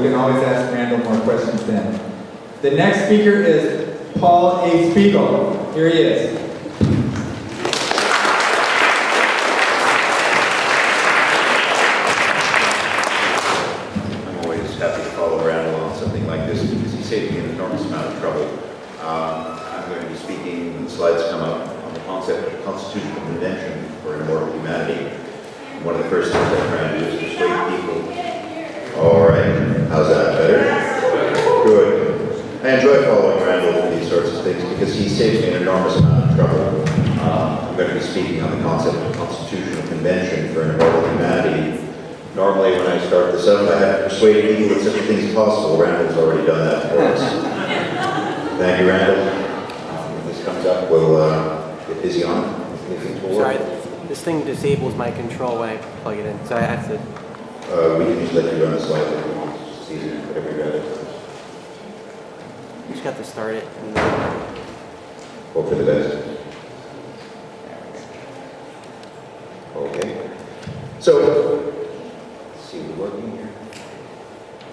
can always ask Randall more questions then. The next speaker is Paul A. Spiegel. Here he is. I'm always happy to follow Randall on something like this because he saved me an enormous amount of trouble. I'm going to be speaking, when the slides come up, on the concept of constitutional convention for Immortal Humanity. One of the first things I try to do is persuade people. All right, how's that, better? Good. I enjoy following Randall with these sorts of things because he saves me an enormous amount of trouble. I'm going to be speaking on the concept of constitutional convention for Immortal Humanity. Normally when I start this up, I have to persuade people that such a thing is possible. Randall's already done that for us. Thank you, Randall. When this comes up, we'll get busy on it. Sorry, this thing disables my control when I plug it in, so I have to... we can just let you run the slide. It's easy, whatever you got it. You just got to start it. And Hope for the best. Okay. So, let's see, we're working here.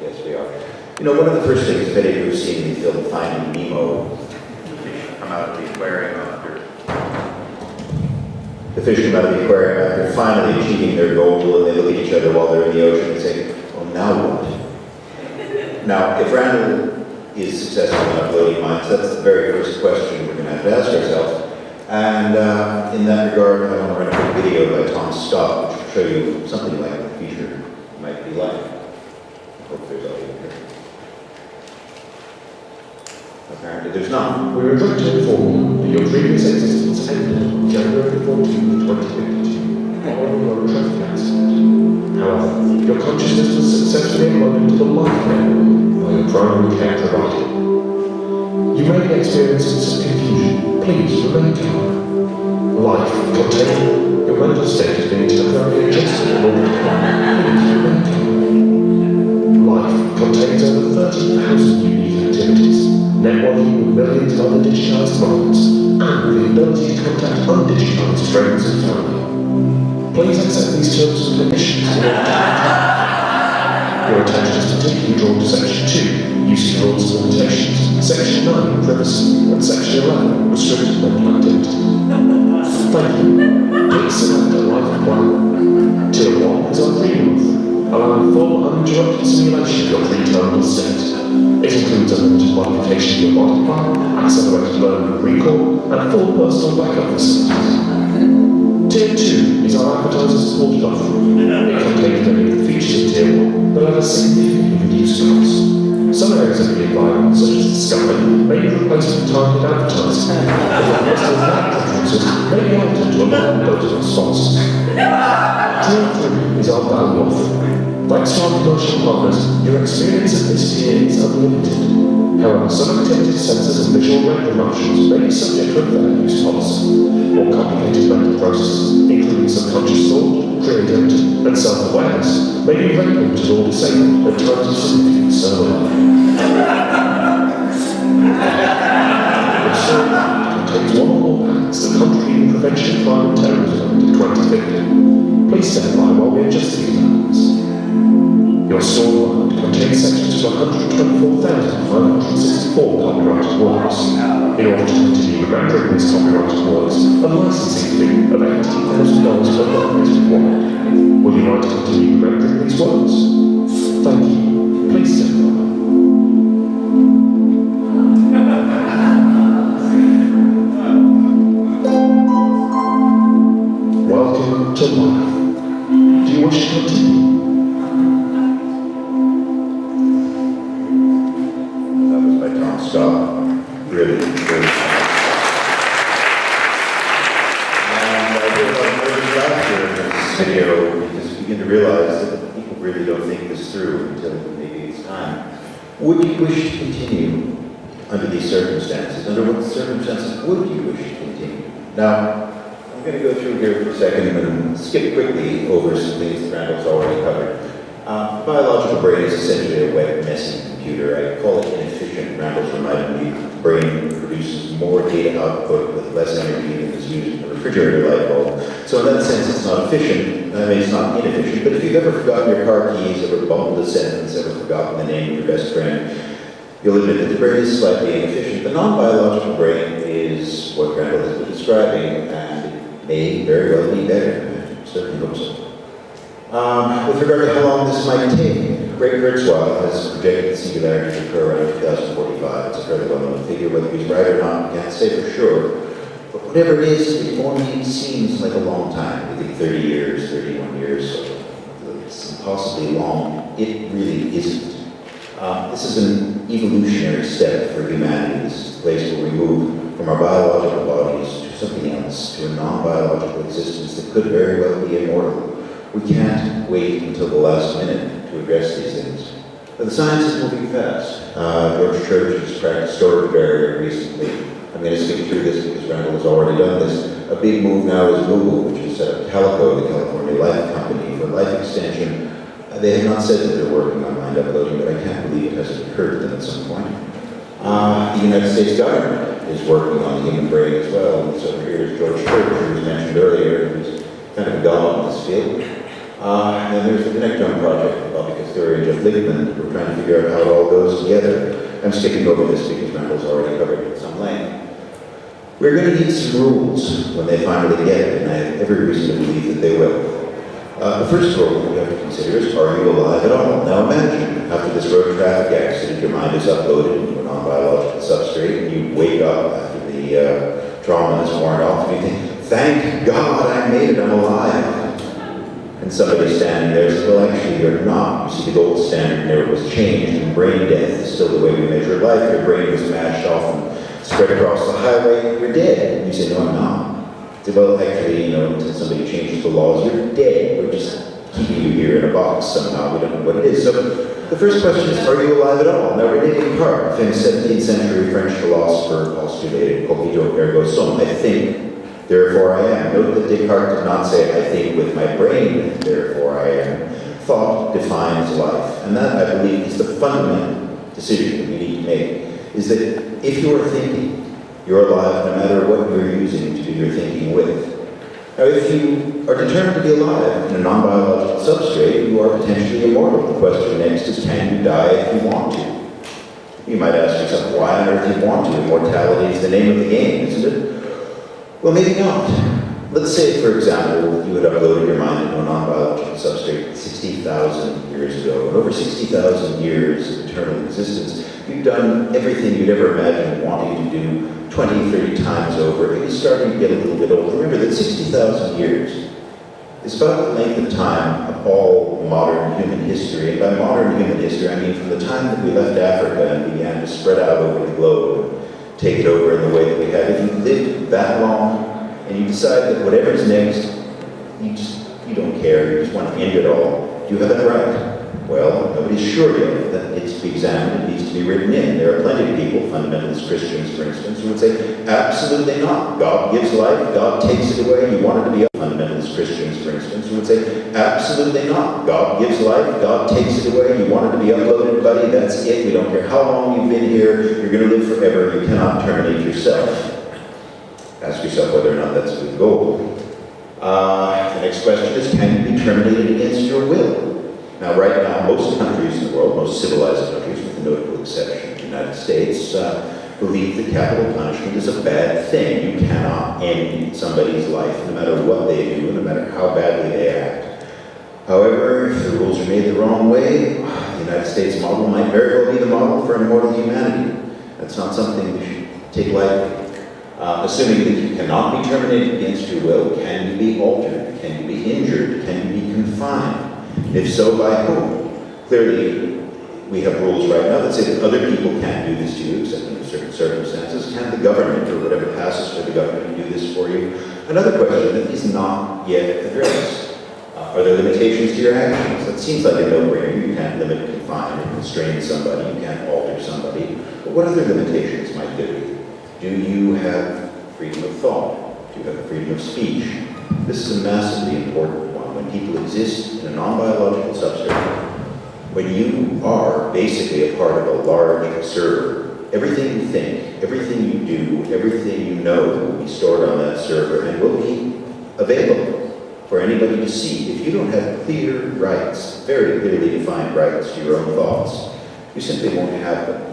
Yes, we are. You know, one of the first things many of you have seen in the film Finding Nemo, come out of the aquarium after. The fish come out of the aquarium after finally achieving their goal, and they look at each other while they're in the ocean and say, "Oh, now what?" Now, if Randall is successful in uploading minds, that's the very first question we're going to have to ask ourselves. And in that regard, I want to run a quick video by Tom Scott, which will show you something like what the future might be like. I hope there's audio here. Apparently there's not. We regret to inform you that your previous existence ended on January 14, 2052, following your traffic accident. However, your consciousness was successfully uploaded to the life network by your primary care provider. You may be experiencing some confusion. Please remain calm. Life containing your mental state is being temporarily adjusted in order to please remain calm. Life contains over 30,000 unique activities, networking with millions of other digitized minds, and the ability to contact undigitized friends and family. Please accept these terms and conditions in order to your attention is particularly drawn to Section 2, Use of Rules and Limitations, Section 9, Privacy, and Section 11, Restricted Mental Activity. Thank you. Please select a life plan. Tier 1 is our free month, allowing full uninterrupted simulation of your pre-terminal state. It includes unlimited modification of your body plan, accelerated learning and recall, and full personal backup facilities. Tier 2 is our advertiser-supported offering. It contains many of the features of Tier 1, but at a significantly reduced cost. Some areas of the environment, such as the sky, may be replaced with targeted advertising, but the rest of the preferences may be altered to align with those of our sponsors. Tier 3 is our value offering. Thanks to our commercial partners, your experience of this tier is unlimited. However, some activity sensors and visual render options may be subject to a fair use policy. More complicated mental processes, including subconscious thought, creativity, and self-awareness, may be regulated or disabled at times of significant server life. Your server contains one or more patents that contribute to the Prevention of Crime and Terrorism Act of 2050. Please stand by while we adjust these patents. Your storyline contains sections of 124,564 copyrighted works. In order to continue remembering these copyrighted works, a licensing fee of $18,000 per month is required. Would you like to continue remembering these works? Thank you. Please stand by. Welcome to life. Do you wish to continue? Stop. Really, really. And I did a lot of nervous laughter in this video because you begin to realize that people really don't think this through until maybe it's time. Would you wish to continue under these circumstances? Under what circumstances would you wish to continue? Now, I'm going to go through here for a second and skip quickly over some things that Randall's already covered. The biological brain is essentially a wet, messy computer. I call it inefficient. Randall's reminded me brain produces more data output with less energy than is used in a refrigerator light bulb. So in that sense, it's not efficient. I mean, it's not inefficient, but if you've ever forgotten your car keys, ever bumbled a sentence, ever forgotten the name of your best friend, you'll admit that the brain is slightly inefficient. The non-biological brain is what Randall has been describing, and it may very well be better. I certainly hope so. With regard to how long this might take, Ray Kurzweil has projected the singularity to occur around 2045. It's a fairly well-known figure. Whether he's right or not, we can't say for sure. But whatever it is, it only seems like a long time. We think 30 years, 31 years, so it's impossibly long. It really isn't. This is an evolutionary step for humanity. This is the place where we move from our biological bodies to something else, to a non-biological existence that could very well be immortal. We can't wait until the last minute to address these things. But the science is moving fast. George Church has cracked the storage barrier recently. I'm going to skip through this because Randall has already done this. A big move now is Google, which has set up Calico, the California Life Company, for life extension. They have not said that they're working on mind uploading, but I can't believe it hasn't occurred to them at some point. The United States government is working on the human brain as well. And so here is George Church, who was mentioned earlier, who's kind of a god in this field. And then there's the Connectome project, Bobby Castori and Jeff Lichtman. We're trying to figure out how it all goes together. I'm skipping over this because Randall's already covered it at some length. We're going to need some rules when they finally get it, and I have every reason to believe that they will. The first rule that we have to consider is, are you alive at all? Now imagine, after this road traffic accident, your mind is uploaded into a non-biological substrate, and you wake up after the trauma is worn off, and you think, thank God I made it, I'm alive. And somebody standing there says, well, actually, you're not. You see, the gold standard never was changed, and brain death is still the way we measure life. Your brain was mashed off and spread across the highway, you're dead. And you say, no, I'm not. I say, well, actually, until somebody changes the laws, you're dead. We're just keeping you here in a box somehow. We don't know what it is. So the first question is, are you alive at all? Now, René Descartes, famous 17th century French philosopher, postulated, cogito ergo sum, I think, therefore I am. Note that Descartes did not say, I think with my brain, therefore I am. Thought defines life. And that, I believe, is the fundamental decision that we need to make, is that if you are thinking, you're alive no matter what you're using to do your thinking with. Now, if you are determined to be alive in a non-biological substrate, you are potentially immortal. The question next is, can you die if you want to? You might ask yourself, why on earth do you want to? Immortality is the name of the game, isn't it? Well, maybe not. Let's say, for example, you had uploaded your mind into a non-biological substrate 60,000 years ago. And over 60,000 years of eternal existence, you've done everything you'd ever imagined wanting to do 20, 30 times over. You're starting to get a little bit old. Remember that 60,000 years is about the length of time of all modern human history. And by modern human history, I mean from the time that we left Africa and began to spread out over the globe and take it over in the way that we have. If you lived that long, and you decide that whatever's next, you don't care, you just want to end it all, do you have that right? Well, nobody's sure yet. That needs to be examined, it needs to be written in. There are plenty of people, fundamentalist Christians, for instance, who would say, absolutely not. God gives life, God takes it away, you want it to be fundamentalist Christians, for instance, who would say, absolutely not. God gives life, God takes it away, you want it to be uploaded, buddy, that's it. We don't care how long you've been here, you're going to live forever, you cannot terminate yourself. Ask yourself whether or not that's a good goal. The next question is, can you be terminated against your will? Now, right now, most countries in the world, most civilized countries, with the notable exception of the United States, believe that capital punishment is a bad thing. You cannot end somebody's life, no matter what they do, no matter how badly they act. However, if the rules are made the wrong way, the United States model might very well be the model for immortal humanity. That's not something we should take lightly. Assuming that you cannot be terminated against your will, can you be altered? Can you be injured? Can you be confined? If so, by whom? Clearly, we have rules right now that say that other people can't do this to you, except in certain circumstances. Can the government, or whatever passes for the government, do this for you? Another question that is not yet addressed. Are there limitations to your actions? That seems like a no-brainer. You can't limit, confine, or constrain somebody. You can't alter somebody. But what other limitations might there be? Do you have freedom of thought? Do you have the freedom of speech? This is a massively important one. When people exist in a non-biological substrate, when you are basically a part of a large server, everything you think, everything you do, everything you know will be stored on that server and will be available for anybody to see. If you don't have clear rights, very clearly defined rights to your own thoughts, you simply won't have them.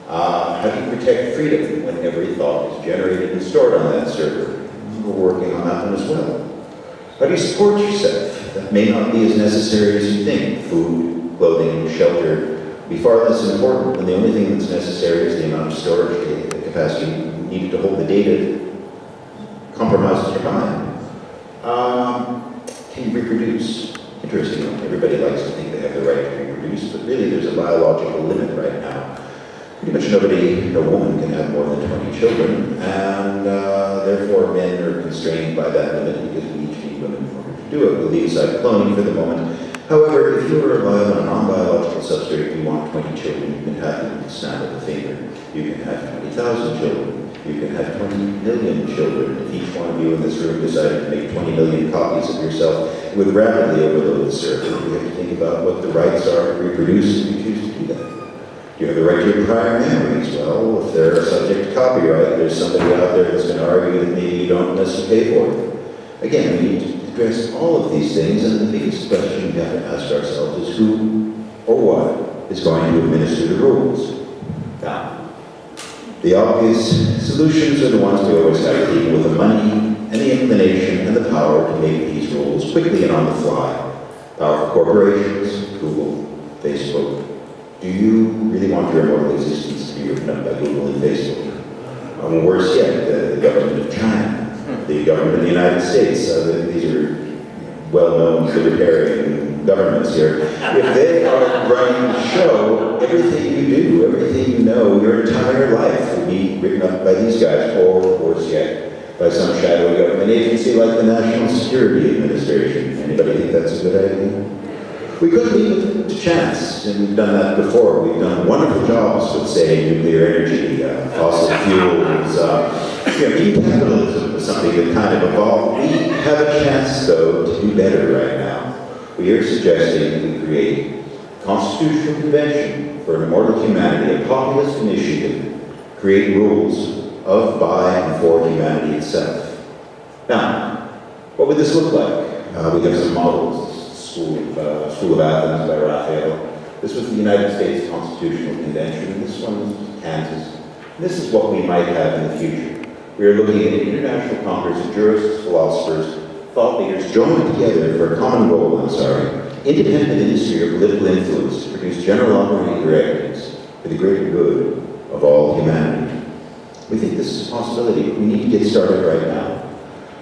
How do you protect freedom when every thought is generated and stored on that server? We're working on that one as well. How do you support yourself? That may not be as necessary as you think. Food, clothing, shelter will be far less important when the only thing that's necessary is the amount of storage, the capacity needed to hold the data compromises your mind. Can you reproduce? Interesting. Everybody likes to think they have the right to reproduce, but really there's a biological limit right now. Pretty much nobody, no woman can have more than 20 children, and therefore men are constrained by that limit because we each need women in order to do it. We'll leave aside cloning for the moment. However, if you are alive on a non-biological substrate, you want 20 children, you can have them with the snap of a finger. You can have 20,000 children. You can have 20 million children. If each one of you in this room decided to make 20 million copies of yourself, it would rapidly overload the server. We have to think about what the rights are to reproduce if you choose to do that. You have the right to acquire memories. Well, if they're subject to copyright, there's somebody out there that's going to argue that maybe you don't unless you pay for it. Again, we need to address all of these things, and the biggest question we have to ask ourselves is who or what is going to administer the rules. Now, the obvious solutions are the ones we always have: people with the money and the inclination and the power to make these rules quickly and on the fly. Powerful corporations, Google, Facebook. Do you really want your immortal existence to be written up by Google and Facebook? Worse yet, the government of China, the government of the United States. These are well-known libertarian governments here. If they are running the show, everything you do, everything you know, your entire life will be written up by these guys, or worse yet, by some shadowy government agency like the National Security Administration. Anybody think that's a good idea? We could leave it to chance, and we've done that before. We've done wonderful jobs with, say, nuclear energy, fossil fuels, even capitalism is something that kind of evolved. We have a chance, though, to do better right now. We are suggesting that we create a constitutional convention for an immortal humanity, a populist initiative, create rules of, by, and for humanity itself. Now, what would this look like? We have some models. School of Athens by Raphael. This was the United States Constitutional Convention, and this one was Kansas. And this is what we might have in the future. We are looking at an international congress of jurists, philosophers, thought leaders joined together for a common goal, independent industry or political influence to produce general operating directives for the greater good of all humanity. We think this is a possibility. We need to get started right now.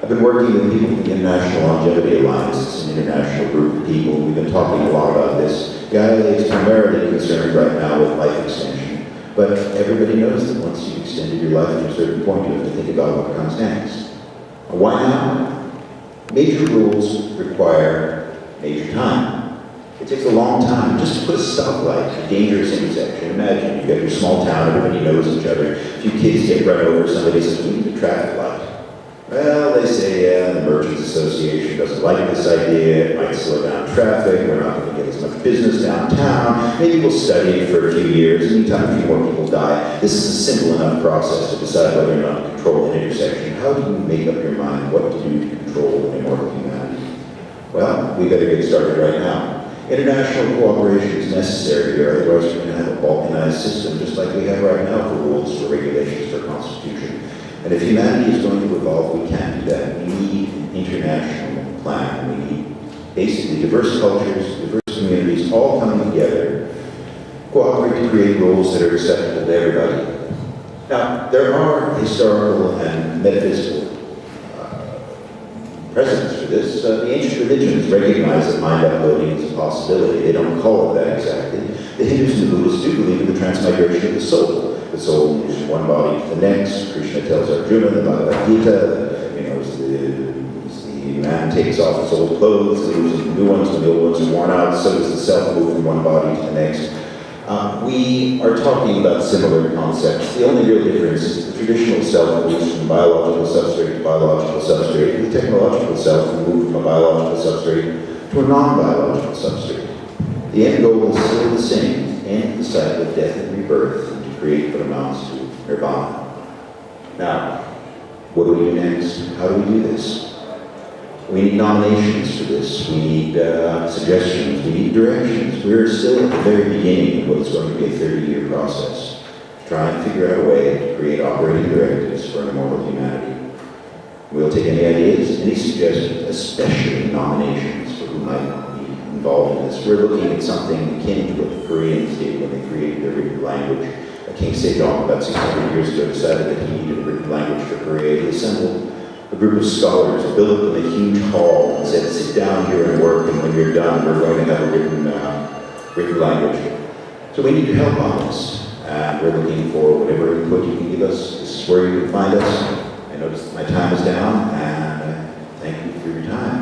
I've been working with people from the International Longevity Alliance. It's an international group of people. We've been talking a lot about this. The ILA is primarily concerned right now with life extension. But everybody knows that once you've extended your life to a certain point, you have to think about what comes next. Why now? Major rules require major time. It takes a long time just to put a stoplight at a dangerous intersection. Imagine you've got your small town, everybody knows each other. A few kids get run over, somebody says, we need a traffic light. Well, they say, yeah, the Merchants Association doesn't like this idea, it might slow down traffic, we're not going to get as much business downtown, maybe we'll study it for a few years, anytime a few more people die. This is a simple enough process to decide whether or not to control an intersection. How do you make up your mind what to do to control an immortal humanity? Well, we better get started right now. International cooperation is necessary here, otherwise we're going to have a balkanized system, just like we have right now for rules, for regulations, for constitution. And if humanity is going to evolve, we can't do that. We need an international plan. We need basically diverse cultures, diverse communities, all coming together, cooperate to create rules that are acceptable to everybody. Now, there are historical and metaphysical precedents for this. The ancient religions recognize that mind uploading is a possibility. They don't call it that exactly. The Hindus and the Buddhists do believe in the transmigration of the soul. The soul moves from one body to the next. Krishna tells Arjuna in the Bhagavad Gita, as the man takes off his old clothes, he moves into new ones when the old ones are worn out, so does the self move from one body to the next. We are talking about similar concepts. The only real difference is the traditional self moves from biological substrate to biological substrate. The technological self will move from a biological substrate to a non-biological substrate. The end goal is still the same, to end the cycle of death and rebirth, and to create what amounts to nirvana. Now, what do we do next? How do we do this? We need nominations for this. We need suggestions. We need directions. We're still at the very beginning of what is going to be a 30-year process. Try and figure out a way to create operating directives for an immortal humanity. We'll take any ideas, any suggestions, especially nominations for who might be involved in this. We're looking at something akin to what the Koreans did when they created their written language. King Sejong, about 600 years ago, decided that he needed a written language for Korea. He assembled a group of scholars, built them a huge hall, and said, sit down here and work, and when you're done, we're going to have a written language. So we need your help on this. We're looking for whatever input you can give us. This is where you can find us. I notice my time is down, and thank you for your time.